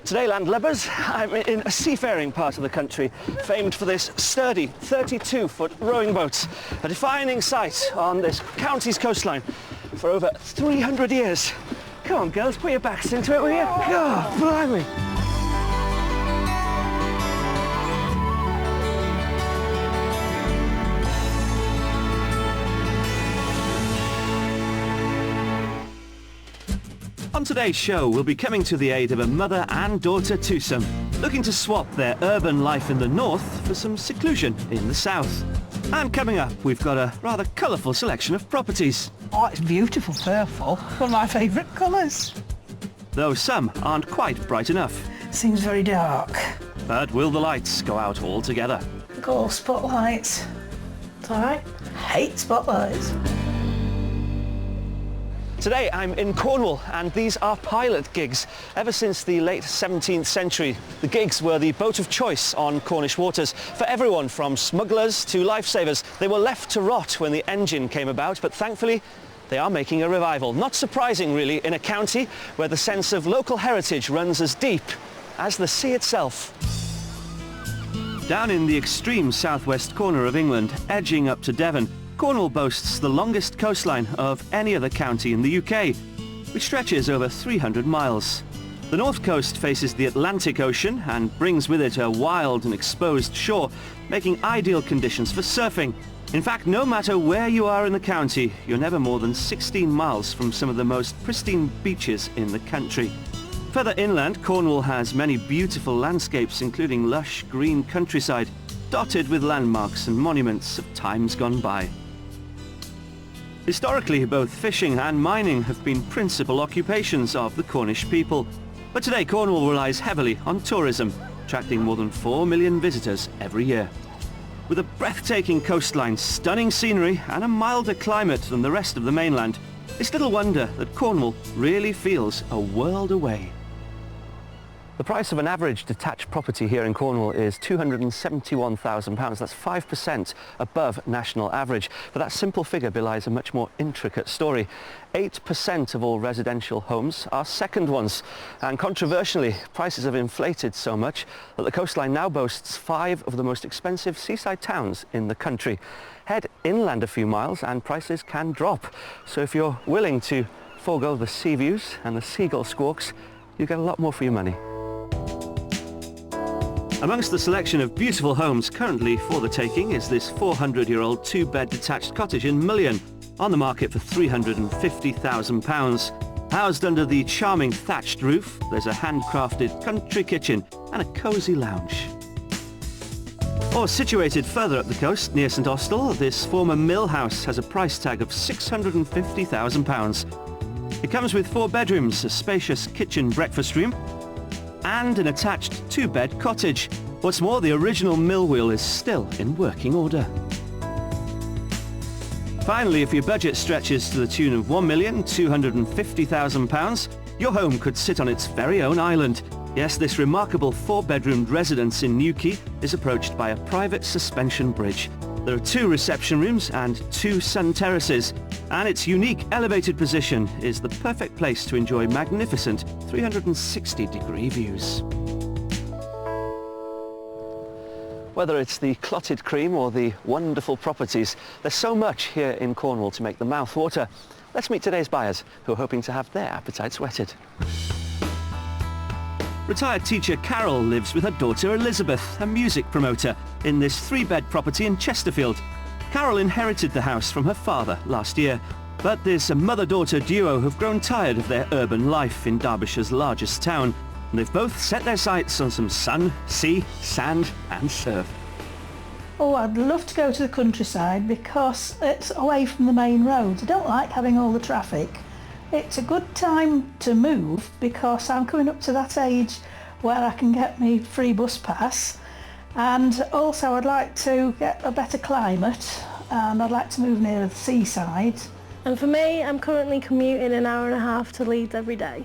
Today, landlubbers, I'm in a seafaring part of the country, famed for this sturdy 32-foot rowing boat, a defining sight on this county's coastline for over 300 years. Come on, girls, put your backs into it, will you? God, blimey. On today's show, we'll be coming to the aid of a mother and daughter twosome, looking to swap their urban life in the north for some seclusion in the south. And coming up, we've got a rather colourful selection of properties. Oh, it's beautiful purple. One of my favourite colours. Though some aren't quite bright enough. Seems very dark. But will the lights go out altogether? Go spotlights. It's all right. Hate spotlights. Today I'm in Cornwall, and these are pilot gigs. Ever since the late 17th century, the gigs were the boat of choice on Cornish waters for everyone from smugglers to lifesavers. They were left to rot when the engine came about, but thankfully they are making a revival. Not surprising, really, in a county where the sense of local heritage runs as deep as the sea itself. Down in the extreme southwest corner of England, edging up to Devon, Cornwall boasts the longest coastline of any other county in the UK, which stretches over 300 miles. The north coast faces the Atlantic Ocean and brings with it a wild and exposed shore, making ideal conditions for surfing. In fact, no matter where you are in the county, you're never more than 16 miles from some of the most pristine beaches in the country. Further inland, Cornwall has many beautiful landscapes, including lush green countryside, dotted with landmarks and monuments of times gone by. Historically, both fishing and mining have been principal occupations of the Cornish people. But today, Cornwall relies heavily on tourism, attracting more than 4 million visitors every year. With a breathtaking coastline, stunning scenery and a milder climate than the rest of the mainland, it's little wonder that Cornwall really feels a world away. The price of an average detached property here in Cornwall is £271,000. That's 5% above national average. But that simple figure belies a much more intricate story. 8% of all residential homes are second ones. And controversially, prices have inflated so much that the coastline now boasts 5 of the most expensive seaside towns in the country. Head inland a few miles and prices can drop. So if you're willing to forego the sea views and the seagull squawks, you get a lot more for your money. Amongst the selection of beautiful homes currently for the taking is this 400-year-old 2-bed detached cottage in Mullion, on the market for £350,000. Housed under the charming thatched roof, there's a handcrafted country kitchen and a cosy lounge. Or situated further up the coast near St Austell, this former mill house has a price tag of £650,000. It comes with 4 bedrooms, a spacious kitchen breakfast room, and an attached 2-bed cottage. What's more, the original mill wheel is still in working order. Finally, if your budget stretches to the tune of £1,250,000, your home could sit on its very own island. Yes, this remarkable 4-bedroomed residence in Newquay is approached by a private suspension bridge. There are 2 reception rooms and 2 sun terraces, and its unique elevated position is the perfect place to enjoy magnificent 360-degree views. Whether it's the clotted cream or the wonderful properties, there's so much here in Cornwall to make the mouth water. Let's meet today's buyers who are hoping to have their appetites whetted. Retired teacher Carol lives with her daughter Elizabeth, a music promoter, in this 3-bed property in Chesterfield. Carol inherited the house from her father last year, but this mother-daughter duo have grown tired of their urban life in Derbyshire's largest town, and they've both set their sights on some sun, sea, sand and surf. Oh, I'd love to go to the countryside because it's away from the main roads. I don't like having all the traffic. It's a good time to move because I'm coming up to that age where I can get me free bus pass, and also I'd like to get a better climate, and I'd like to move near the seaside. And for me, I'm currently commuting an hour and a half to Leeds every day,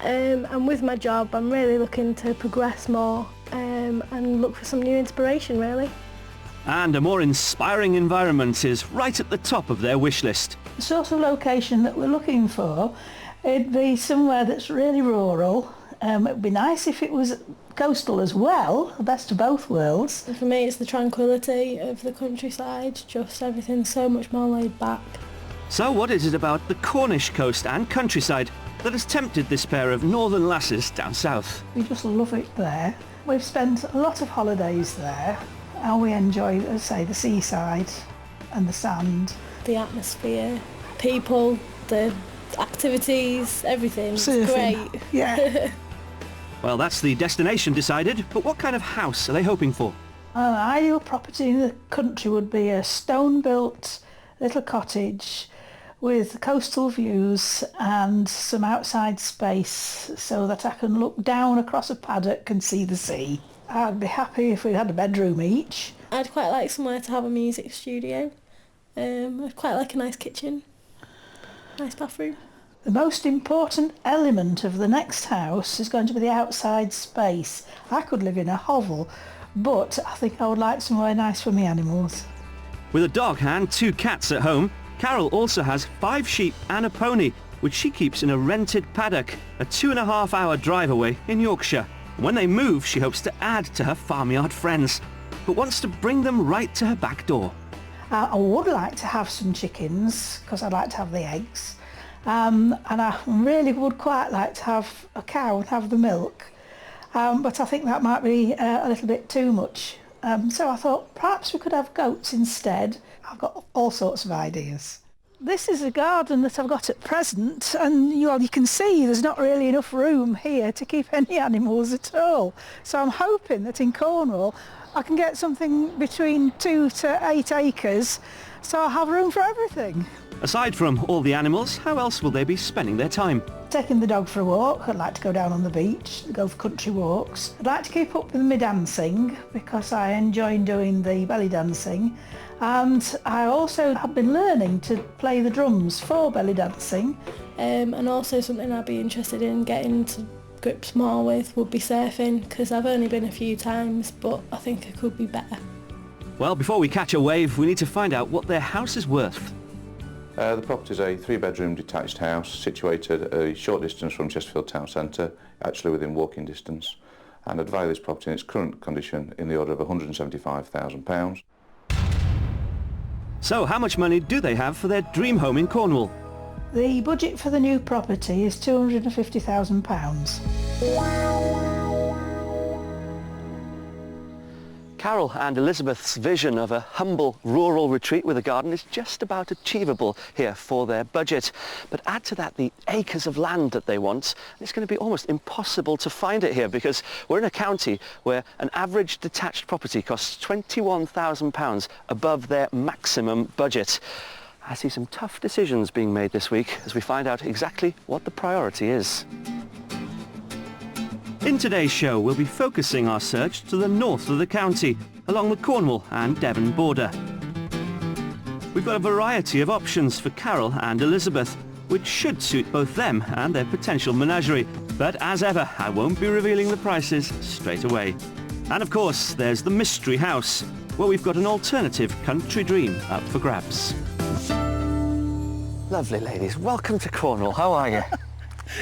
and with my job I'm really looking to progress more and look for some new inspiration really. And a more inspiring environment is right at the top of their wish list. The sort of location that we're looking for, it'd be somewhere that's really rural, It would be nice if it was coastal as well, the best of both worlds. And for me, it's the tranquility of the countryside, just everything so much more laid back. So what is it about the Cornish coast and countryside that has tempted this pair of northern lasses down south? We just love it there. We've spent a lot of holidays there and we enjoy, as I say, the seaside and the sand. The atmosphere, people, the activities, everything. It's Surfing. great. Yeah. Well, that's the destination decided, but what kind of house are they hoping for? An ideal property in the country would be a stone-built little cottage with coastal views and some outside space so that I can look down across a paddock and see the sea. I'd be happy if we had a bedroom each. I'd quite like somewhere to have a music studio. I'd quite like a nice kitchen, nice bathroom. The most important element of the next house is going to be the outside space. I could live in a hovel, but I think I would like somewhere nice for me animals. With a dog and 2 cats at home, Carol also has 5 sheep and a pony, which she keeps in a rented paddock, a 2.5-hour drive away in Yorkshire. When they move, she hopes to add to her farmyard friends, but wants to bring them right to her back door. I would like to have some chickens, because I'd like to have the eggs. And I really would quite like to have a cow and have the milk. But I think that might be a little bit too much. So I thought perhaps we could have goats instead. I've got all sorts of ideas. This is a garden that I've got at present, and you can see there's not really enough room here to keep any animals at all. So I'm hoping that in Cornwall I can get something between 2 to 8 acres, so I'll have room for everything. Aside from all the animals, how else will they be spending their time? Taking the dog for a walk. I'd like to go down on the beach, go for country walks. I'd like to keep up with my dancing because I enjoy doing the belly dancing, and I also have been learning to play the drums for belly dancing. And also something I'd be interested in getting to grips more with would be surfing, because I've only been a few times, but I think I could be better. Well, before we catch a wave, we need to find out what their house is worth. The property is a 3-bedroom detached house situated a short distance from Chesterfield town centre, actually within walking distance, and I'd value this property in its current condition in the order of £175,000. So how much money do they have for their dream home in Cornwall? The budget for the new property is £250,000. Carol and Elizabeth's vision of a humble rural retreat with a garden is just about achievable here for their budget. But add to that the acres of land that they want, and it's going to be almost impossible to find it here because we're in a county where an average detached property costs £21,000 above their maximum budget. I see some tough decisions being made this week as we find out exactly what the priority is. In today's show, we'll be focusing our search to the north of the county, along the Cornwall and Devon border. We've got a variety of options for Carol and Elizabeth, which should suit both them and their potential menagerie. But as ever, I won't be revealing the prices straight away. And of course, there's the mystery house, where we've got an alternative country dream up for grabs. Lovely ladies, welcome to Cornwall. How are you?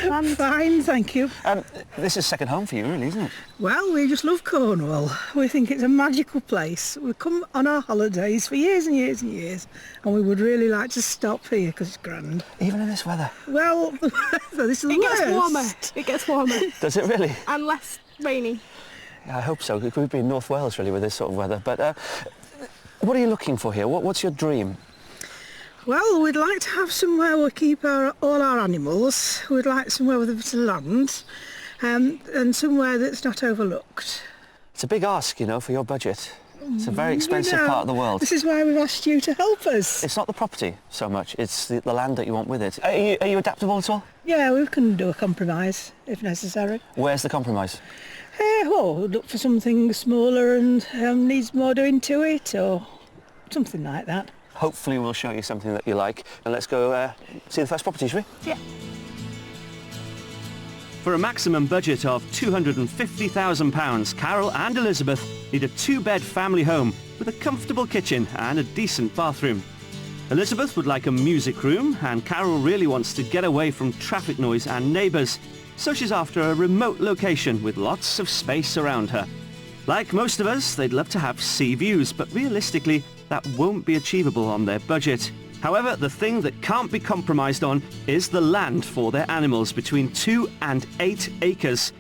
I'm fine, thank you. This is second home for you, really, isn't it? Well, we just love Cornwall. We think it's a magical place. We've come on our holidays for years and years and years, and we would really like to stop here because it's grand. Even in this weather? Well, this is the worst. It gets warmer. It gets warmer. Does it really? And less rainy. Yeah, I hope so. It could be in North Wales, really, with this sort of weather. But what are you looking for here? What's your dream? Well, we'd like to have somewhere where we keep all our animals. We'd like somewhere with a bit of land, and somewhere that's not overlooked. It's a big ask, you know, for your budget. It's a very expensive part of the world. This is why we've asked you to help us. It's not the property so much, it's the land that you want with it. Are you adaptable at all? Yeah, we can do a compromise if necessary. Where's the compromise? Well, we'll look for something smaller and needs more doing to it, or something like that. Hopefully we'll show you something that you like, and let's go see the first property, shall we? Yeah. For a maximum budget of £250,000, Carol and Elizabeth need a 2-bed family home with a comfortable kitchen and a decent bathroom. Elizabeth would like a music room, and Carol really wants to get away from traffic noise and neighbours. so she's after a remote location with lots of space around her. Like most of us, they'd love to have sea views, but realistically, that won't be achievable on their budget. However, the thing that can't be compromised on is the land for their animals, between 2 and 8 acres.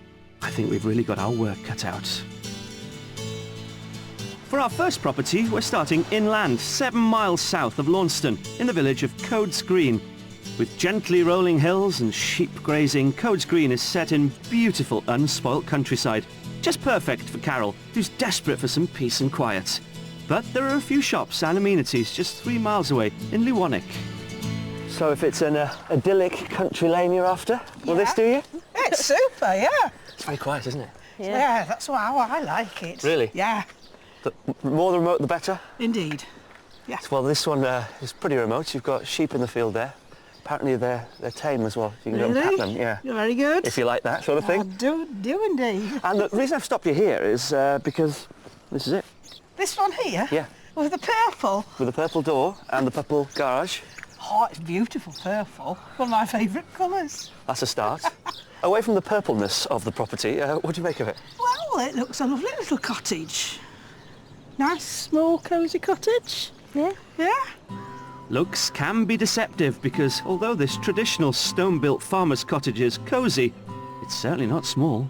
I think we've really got our work cut out. For our first property, we're starting inland, 7 miles south of Launceston, in the village of Codes Green. With gently rolling hills and sheep grazing, Codes Green is set in beautiful, unspoilt countryside. Just perfect for Carol, who's desperate for some peace and quiet. But there are a few shops and amenities just 3 miles away in Lewannick. So if it's an idyllic country lane you're after, will this do you? It's super, yeah. It's very quiet, isn't it? Yeah, that's how I like it. Really? Yeah. The more remote, the better? Indeed. Yes. Well, this one is pretty remote. You've got sheep in the field there. Apparently they're tame as well. You can go and pat them, yeah. You're very good. If you like that sort of thing. I do indeed. And the reason I've stopped you here is because this is it. This one here? Yeah. With the purple? With the purple door and the purple garage. Oh, it's beautiful purple. One of my favourite colours. That's a start. Away from the purpleness of the property, what do you make of it? Well, it looks a lovely little cottage. Nice, small, cosy cottage. Yeah. Yeah. Looks can be deceptive because although this traditional stone-built farmer's cottage is cosy, it's certainly not small.